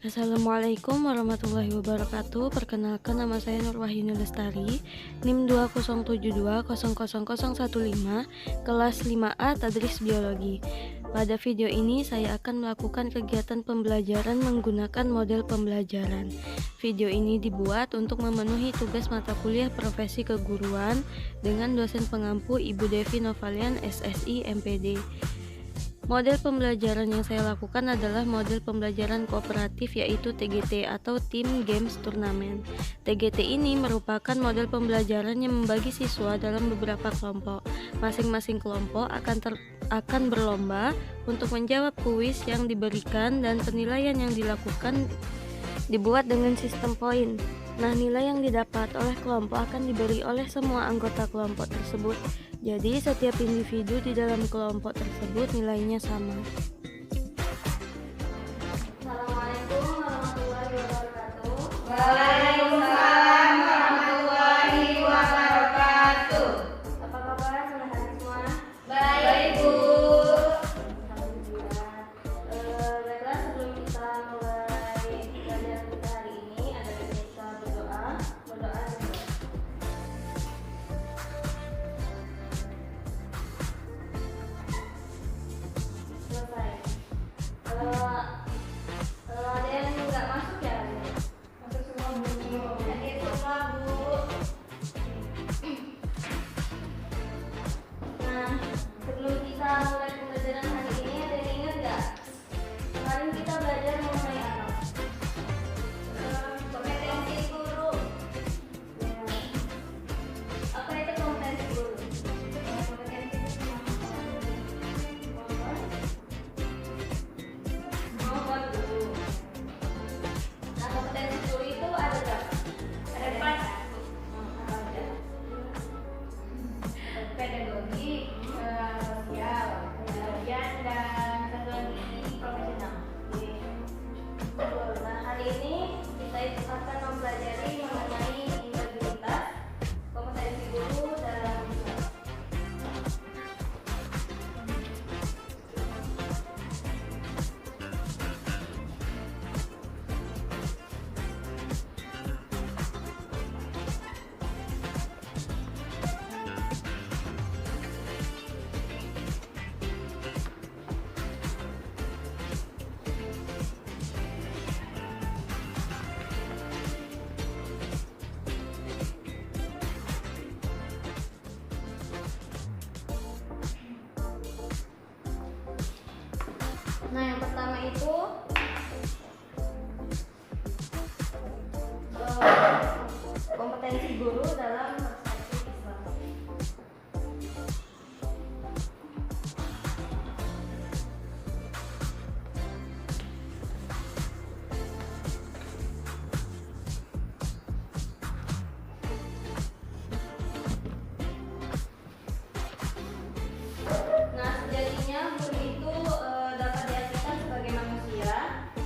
Assalamualaikum warahmatullahi wabarakatuh. Perkenalkan, nama saya Nurwahyuni Lestari, NIM 207200015, kelas 5A Tadris Biologi. Pada video ini saya akan melakukan kegiatan pembelajaran menggunakan model pembelajaran. Video ini dibuat untuk memenuhi tugas mata kuliah profesi keguruan dengan dosen pengampu Ibu Devi Novalian, SSI, MPD. Model pembelajaran yang saya lakukan adalah model pembelajaran kooperatif, yaitu TGT atau Team Games Turnamen. TGT ini merupakan model pembelajaran yang membagi siswa dalam beberapa kelompok. Masing-masing kelompok akan berlomba untuk menjawab kuis yang diberikan, dan penilaian yang dilakukan dibuat dengan sistem poin. Nah, nilai yang didapat oleh kelompok akan diberi oleh semua anggota kelompok tersebut. Jadi, setiap individu di dalam kelompok tersebut nilainya sama. Assalamualaikum warahmatullahi wabarakatuh. Waalaikumsalam warahmatullahi wabarakatuh. Apa kabar saudara semua? Baik, Bu. Alhamdulillah. Baiklah, sebelum kita mulai pelajaran kita hari ini, ada baiknya kita berdoa dulu. Selesai. Ada yang nggak masuk ya? Masuk semua, Bu. Hadir semua, Bu. Nah, sebelum kita mulai pembelajaran hari ini, ada yang ingat nggak? Kemarin kita belajar mengenai apa? Kompetensi guru. Ya. Apa itu kompetensi guru? Kompetensi Nomor guru. Nah, kompetensi guru itu ada berapa? ada 4. Apa aja? Pedagogi, sosial, kemudian dan teknologi profesional. Betul. Nah, hari ini kita akan mempelajari mengenai integritas kompetensi guru dalam siswa. Nah, yang pertama itu kompetensi guru dalam perspektif Islam. Nah, sejatinya guru itu dapat diartikan sebagai manusia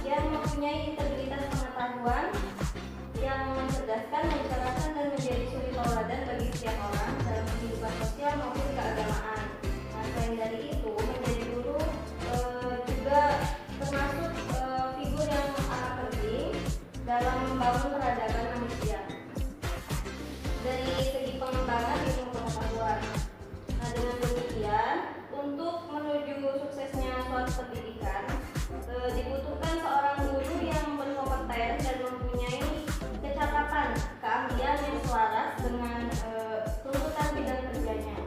yang mempunyai integritas pengetahuan, yang mencerdaskan, mencerahkan, dan menjadi suri tauladan bagi setiap orang dalam kehidupan sosial maupun keagamaan. Nah, selain dari itu, menjadi guru juga termasuk figur yang amat penting dalam membangun peradaban manusia dari segi pengembangan ilmu pengetahuan. Nah, dengan demikian, untuk menuju suksesnya suatu pendidikan, dibutuhkan seorang guru yang berkompeten dan mempunyai kecakapan, keahlian yang selaras dengan tuntutan bidang kerjanya.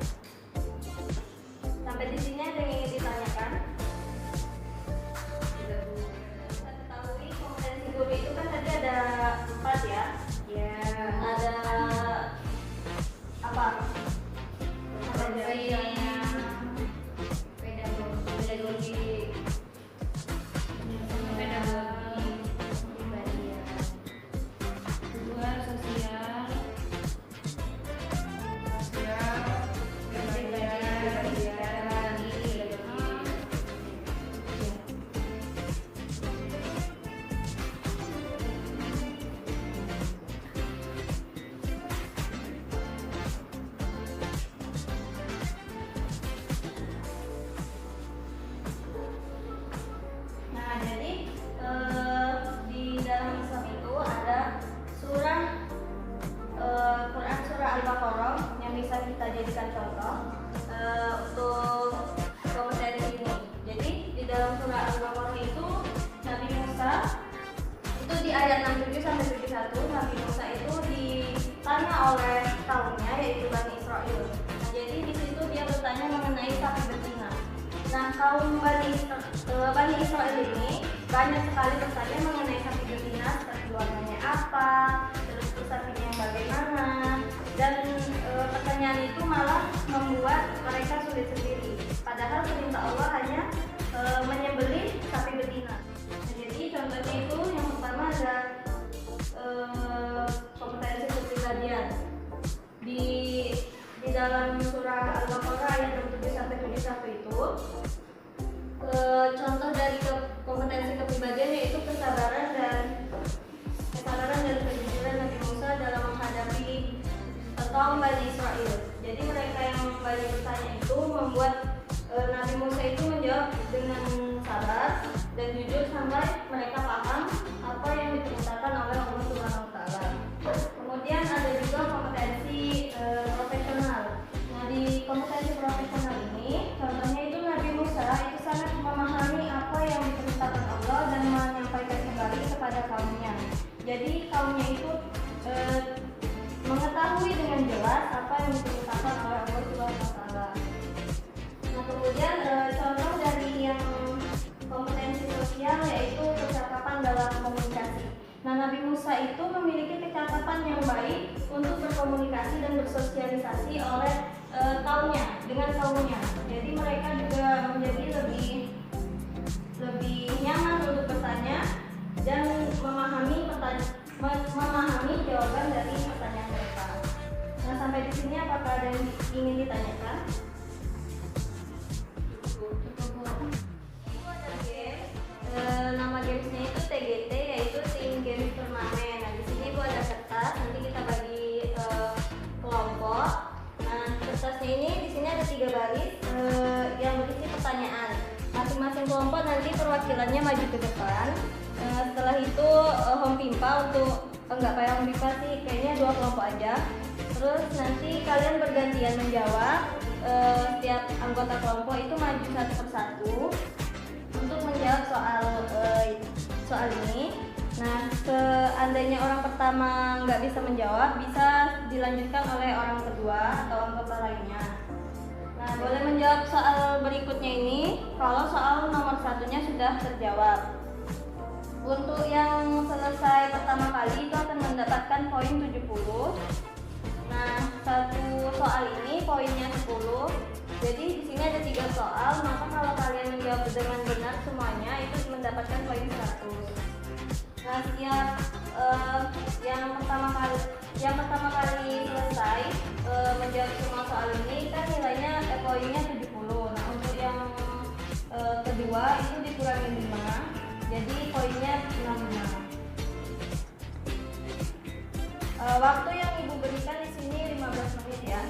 kaum Bani Israel ini banyak sekali bertanya mengenai sapi betina, seperti warnanya apa, terus sapinya yang bagaimana, dan pertanyaan itu malah membuat mereka sulit sendiri. Padahal perintah Allah hanya menyembelih sapi betina. Nah, jadi contohnya itu yang pertama ada kompetensi kepribadian. Di dalam surah Al-Baqarah ayat 67 sampai 71 itu contoh dari kompetensi kepribadian yaitu kesabaran dan kejujuran Nabi Musa dalam menghadapi kaum Bani Israel. Jadi mereka yang banyak bertanya itu membuat Nabi Musa itu menjawab dengan sabar dan jujur sampai mereka paham apa yang diperintahkan oleh Allah Subhanahu wa taala. Kemudian ada juga kompetensi profesional. Nah, di kompetensi profesional ini contohnya itu Nabi Musa itu sangat memahami apa yang diperintahkan Allah dan menyampaikan kembali kepada kaumnya. Jadi kaumnya itu mengetahui dengan jelas apa yang diperintahkan oleh Allah Subhanahu wa taala. Nah, kemudian contoh dari yang kompetensi sosial yaitu kecakapan dalam komunikasi. Nah, Nabi Musa itu memiliki kecakapan yang baik untuk berkomunikasi dan bersosialisasi oleh dengan kaumnya. Jadi mereka juga menjadi lebih nyaman untuk bertanya dan memahami jawaban dari pertanyaan mereka. Nah, sampai di sini apakah ada yang ingin ditanyakan? Nama gamesnya itu TGT, yaitu Team Games Turnamen. Nah, di sini Bu ada kertas, nanti kita bagi kelompok. Nah, kertasnya ini di sini ada 3 baris yang berisi pertanyaan. Masing-masing kelompok nanti perwakilannya maju ke depan. Setelah itu home pimpa enggak kayak home pimpa sih, kayaknya 2 kelompok aja. Terus nanti kalian bergantian menjawab. Setiap anggota kelompok itu maju satu persatu untuk menjawab soal ini. Nah, seandainya orang pertama nggak bisa menjawab, bisa dilanjutkan oleh orang kedua atau anggota lainnya. Nah, boleh menjawab soal berikutnya ini kalau soal nomor 1-nya sudah terjawab. Untuk yang selesai pertama kali itu akan mendapatkan poin 70. Nah, satu soal ini poinnya 10. Jadi di sini ada 3 soal, maka kalau kalian menjawab dengan benar semuanya itu mendapatkan poin 100. Nah, setiap yang pertama kali selesai menjawab semua soal ini kan nilainya poinnya 70. Nah, untuk yang kedua itu dikurangi 5, jadi poinnya 65. Waktu yang Ibu berikan di sini 15 menit ya.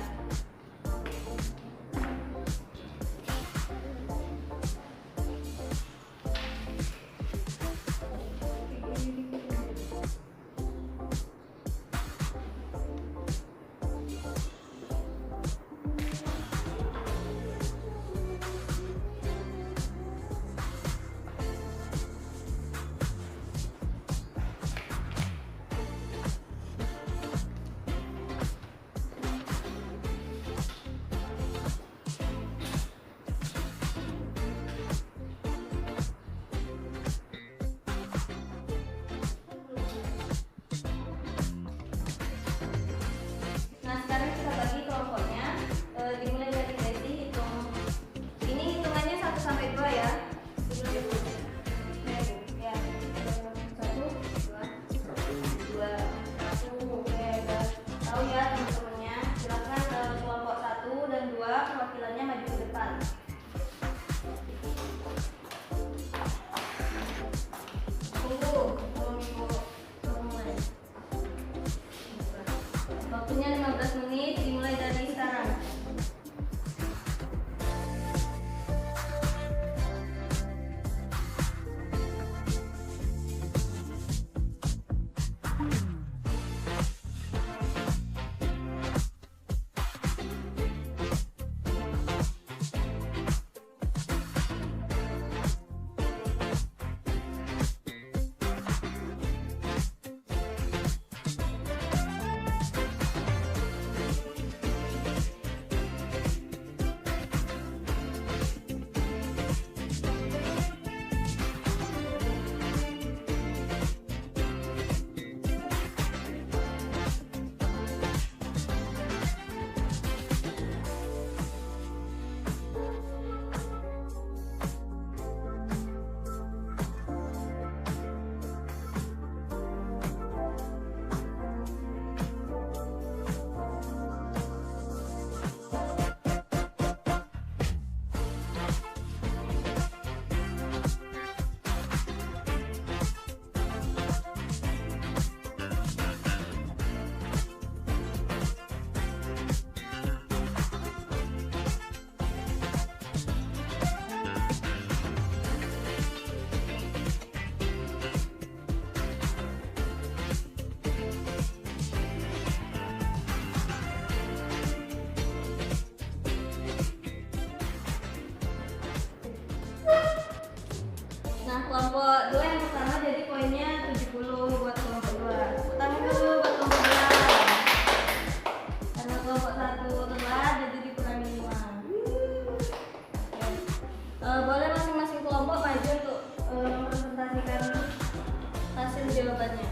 jawabannya.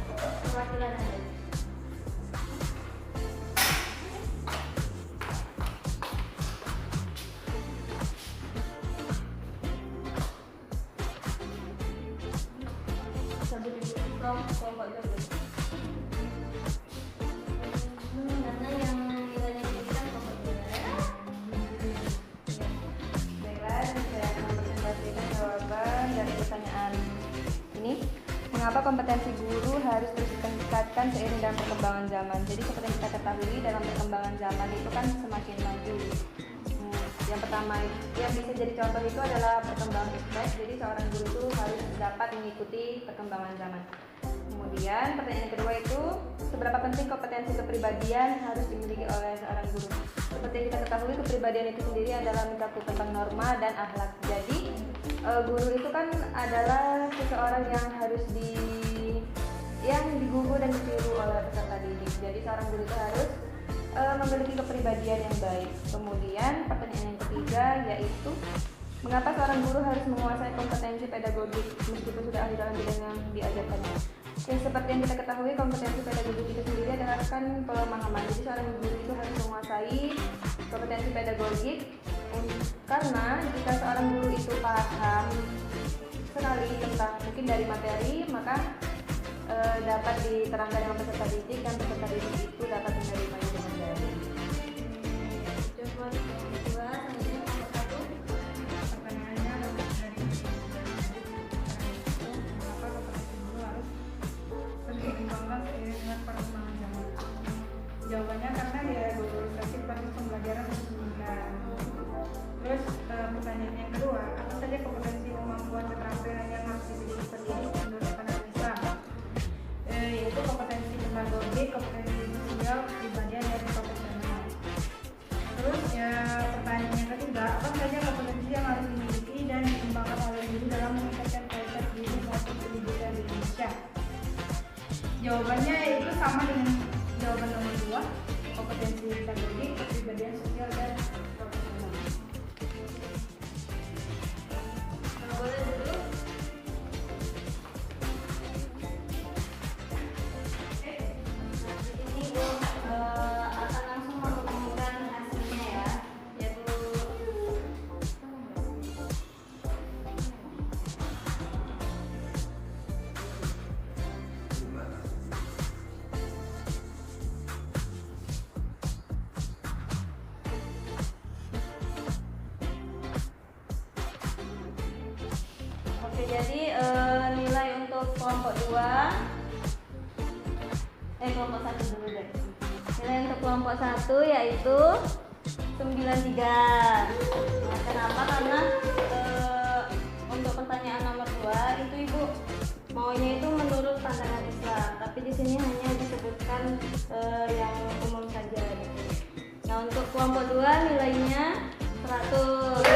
Perwakilan aja. Sebut dulu kelompok jawaban. Karena yang nilainya tinggi kan kelompok jawaban. Baiklah, saya akan mempresentasikan jawaban dari pertanyaan ini. Mengapa kompetensi guru harus terus ditingkatkan seiring dengan perkembangan zaman? Jadi seperti yang kita ketahui, dalam perkembangan zaman itu kan semakin maju. Yang pertama yang bisa jadi contoh itu adalah perkembangan iptek. Jadi seorang guru itu harus dapat mengikuti perkembangan zaman. Kemudian pertanyaan yang kedua itu, seberapa penting kompetensi kepribadian harus dimiliki oleh seorang guru? Seperti yang kita ketahui, kepribadian itu sendiri adalah mencakup tentang norma dan akhlak. Jadi guru itu kan adalah seseorang yang harus digugu dan ditiru oleh peserta didik. Jadi seorang guru itu harus memiliki kepribadian yang baik. Kemudian pertanyaan yang ketiga yaitu, mengapa seorang guru harus menguasai kompetensi pedagogik meskipun sudah ahli dalam bidang yang diajarkannya? Seperti yang kita ketahui, kompetensi pedagogik itu sendiri adalah kan pemahaman. Jadi seorang guru itu harus menguasai kompetensi pedagogik, karena jika seorang guru itu paham sekali tentang mungkin dari materi, maka dapat diterangkan dengan peserta didik dan peserta didik itu dapat menerimanya dengan baik. Jawaban kedua, selanjutnya nomor 1. Pertanyaannya adalah dari mengapa kompetensi guru harus terus dikembangkan seiring dengan perkembangan zaman? Jawabannya karena dia globalisasi proses pembelajaran terus meningkat. Terus pertanyaan yang kedua, apa saja kompetensi kemampuan keterampilan yang harus dimiliki pendidik menurut pandangan Islam? Yaitu kompetensi pedagogik, kompetensi sosial, kepribadian, dan profesional. Terus pertanyaan yang ketiga, apa saja kompetensi yang harus dimiliki dan dikembangkan oleh guru dalam meningkatkan kualitas guru maupun pendidikan di Indonesia? Jawabannya itu sama dengan jawaban nomor 2, kompetensi pedagogik, kepribadian sosial, dan profesional. Boleh dulu. Ini Bu akan langsung mengumumkan hasilnya ya, yaitu oke, jadi nilai untuk kelompok 2 kelompok 1 dulu deh. Nilai untuk kelompok 1 yaitu 93. Nah, kenapa? Karena untuk pertanyaan nomor 2 itu Ibu maunya itu menurut pandangan Islam, tapi di sini hanya disebutkan yang umum saja gitu. Nah, untuk kelompok 2 nilainya 100.